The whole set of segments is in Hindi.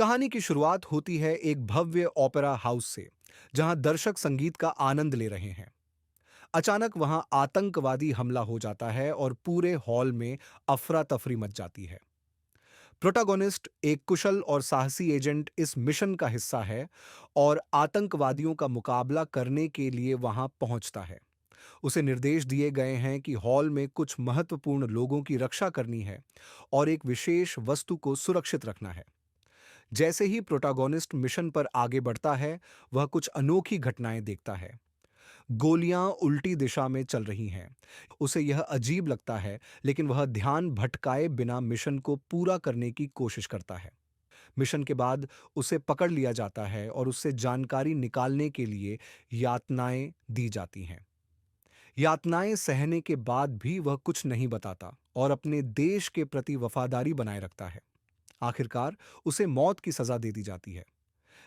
कहानी की शुरुआत होती है एक भव्य ओपेरा हाउस से, जहां दर्शक संगीत का आनंद ले रहे हैं। अचानक वहां आतंकवादी हमला हो जाता है और पूरे हॉल में अफरा तफरी मच जाती है। प्रोटागोनिस्ट, एक कुशल और साहसी एजेंट, इस मिशन का हिस्सा है और आतंकवादियों का मुकाबला करने के लिए वहां पहुंचता है। उसे निर्देश दिए गए हैं कि हॉल में कुछ महत्वपूर्ण लोगों की रक्षा करनी है और एक विशेष वस्तु को सुरक्षित रखना है। जैसे ही प्रोटागोनिस्ट मिशन पर आगे बढ़ता है, वह कुछ अनोखी घटनाएं देखता है। गोलियां उल्टी दिशा में चल रही हैं। उसे यह अजीब लगता है, लेकिन वह ध्यान भटकाए बिना मिशन को पूरा करने की कोशिश करता है। मिशन के बाद उसे पकड़ लिया जाता है और उससे जानकारी निकालने के लिए यातनाएं दी जाती हैं। यातनाएं सहने के बाद भी वह कुछ नहीं बताता और अपने देश के प्रति वफादारी बनाए रखता है। आखिरकार उसे मौत की सजा दे दी जाती है,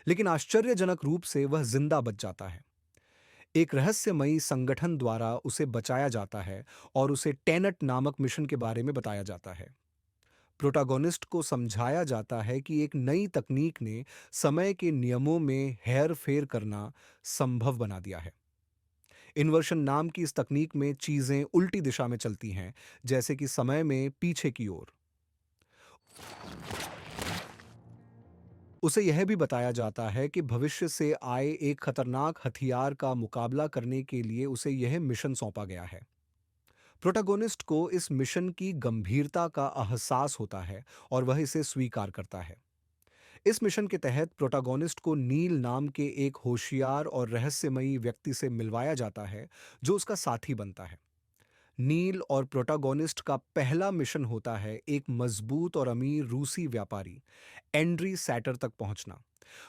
लेकिन आश्चर्यजनक रूप से वह जिंदा बच जाता है। एक रहस्यमयी संगठन द्वारा उसे बचाया जाता है और उसे टेनट नामक मिशन के बारे में बताया जाता है। प्रोटागोनिस्ट को समझाया जाता है कि एक नई तकनीक ने समय के नियमों में हेर फेर करना संभव बना दिया है। इन्वर्शन नाम की इस तकनीक में चीजें उल्टी दिशा में चलती हैं, जैसे कि समय में पीछे की ओर। उसे यह भी बताया जाता है कि भविष्य से आए एक खतरनाक हथियार का मुकाबला करने के लिए उसे यह मिशन सौंपा गया है। प्रोटागोनिस्ट को इस मिशन की गंभीरता का एहसास होता है और वह इसे स्वीकार करता है। इस मिशन के तहत प्रोटागोनिस्ट को नील नाम के एक होशियार और रहस्यमयी व्यक्ति से मिलवाया जाता है, जो उसका साथी बनता है। नील और प्रोटागोनिस्ट का पहला मिशन होता है एक मजबूत और अमीर रूसी व्यापारी एंड्री सैटर तक पहुंचना,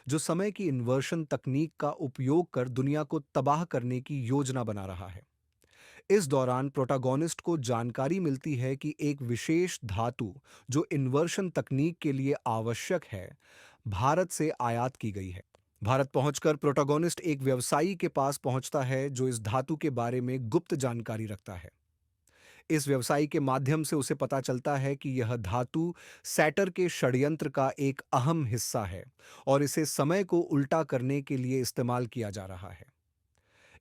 जो समय की इन्वर्शन तकनीक का उपयोग कर दुनिया को तबाह करने की योजना बना रहा है। इस दौरान प्रोटागोनिस्ट को जानकारी मिलती है कि एक विशेष धातु, जो इन्वर्शन तकनीक के लिए आवश्यक है, भारत से आयात की गई है। भारत पहुंचकर प्रोटागोनिस्ट एक व्यवसायी के पास पहुंचता है, जो इस धातु के बारे में गुप्त जानकारी रखता है। इस व्यवसायी के माध्यम से उसे पता चलता है कि यह धातु सैटर के षड्यंत्र का एक अहम हिस्सा है और इसे समय को उल्टा करने के लिए इस्तेमाल किया जा रहा है।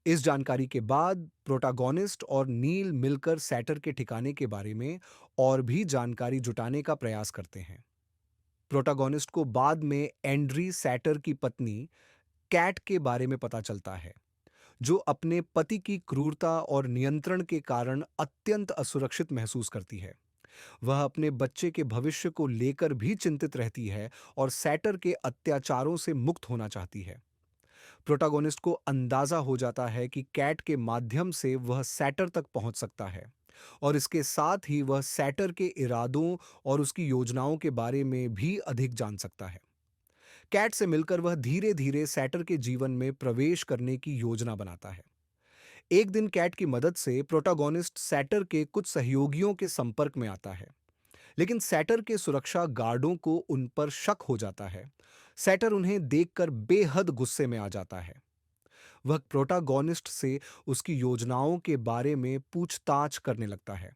इस जानकारी के बाद प्रोटागोनिस्ट और नील मिलकर सैटर के ठिकाने के बारे में और भी जानकारी जुटाने का प्रयास करते हैं। प्रोटागोनिस्ट को बाद में एंड्री सैटर की पत्नी कैट के बारे में पता चलता है, जो अपने पति की क्रूरता और नियंत्रण के कारण अत्यंत असुरक्षित महसूस करती है। वह अपने बच्चे के भविष्य को लेकर भी चिंतित रहती है और सैटर के अत्याचारों से मुक्त होना चाहती है। प्रोटागोनिस्ट को अंदाजा हो जाता है कि कैट के माध्यम से वह सैटर तक पहुंच सकता है और इसके साथ ही वह सैटर के इरादों और उसकी योजनाओं के बारे में भी अधिक जान सकता है। कैट से मिलकर वह धीरे धीरे सैटर के जीवन में प्रवेश करने की योजना बनाता है। एक दिन कैट की मदद से प्रोटागोनिस्ट सैटर के कुछ सहयोगियों के संपर्क में आता है, लेकिन सैटर के सुरक्षा गार्डों को उन पर शक हो जाता है। सैटर उन्हें देखकर बेहद गुस्से में आ जाता है। वह प्रोटागोनिस्ट से उसकी योजनाओं के बारे में पूछताछ करने लगता है।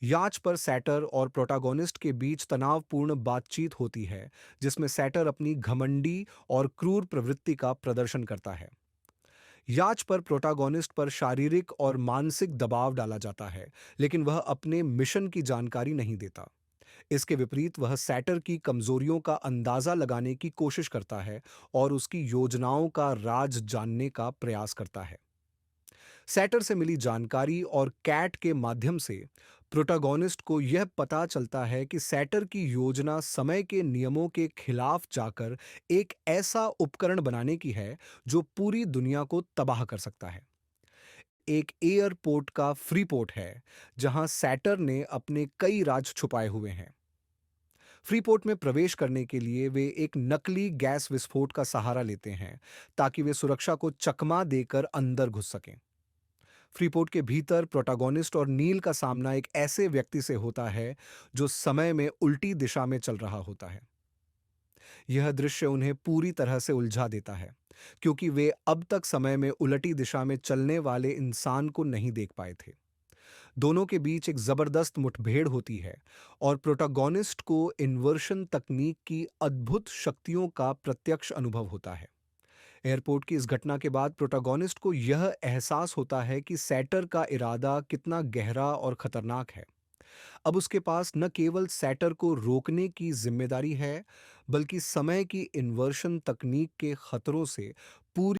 याच पर सैटर और प्रोटागोनिस्ट के बीच तनावपूर्ण बातचीत होती है, जिसमें सैटर अपनी घमंडी और क्रूर प्रवृत्ति का प्रदर्शन करता है। याच पर प्रोटागोनिस्ट पर शारीरिक और मानसिक दबाव डाला जाता है, लेकिन वह अपने मिशन की जानकारी नहीं देता। इसके विपरीत वह सैटर की कमजोरियों का अंदाजा लगाने की कोशिश करता है और उसकी योजनाओं का राज जानने का प्रयास करता है। सैटर से मिली जानकारी और कैट के माध्यम से प्रोटागोनिस्ट को यह पता चलता है कि सैटर की योजना समय के नियमों के खिलाफ जाकर एक ऐसा उपकरण बनाने की है, जो पूरी दुनिया को तबाह कर सकता है। एक एयरपोर्ट का फ्रीपोर्ट है, जहां सैटर ने अपने कई राज छुपाए हुए हैं। फ्रीपोर्ट में प्रवेश करने के लिए वे एक नकली गैस विस्फोट का सहारा लेते हैं, ताकि वे सुरक्षा को चकमा देकर अंदर घुस सकें। फ्रीपोर्ट के भीतर प्रोटागोनिस्ट और नील का सामना एक ऐसे व्यक्ति से होता है, जो समय में उल्टी दिशा में चल रहा होता है। यह दृश्य उन्हें पूरी तरह से उलझा देता है, क्योंकि वे अब तक समय में उलटी दिशा में चलने वाले इंसान को नहीं देख पाए थे। दोनों के बीच एक जबरदस्त मुठभेड़ होती है और प्रोटागोनिस्ट को इन्वर्शन तकनीक की अद्भुत शक्तियों का प्रत्यक्ष अनुभव होता है। एयरपोर्ट की इस घटना के बाद प्रोटागोनिस्ट को यह एहसास होता है कि सैटर का इरादा कितना गहरा और खतरनाक है। अब उसके पास न केवल सैटर को रोकने की जिम्मेदारी है, बल्कि समय की इन्वर्शन तकनीक के खतरों से पूरी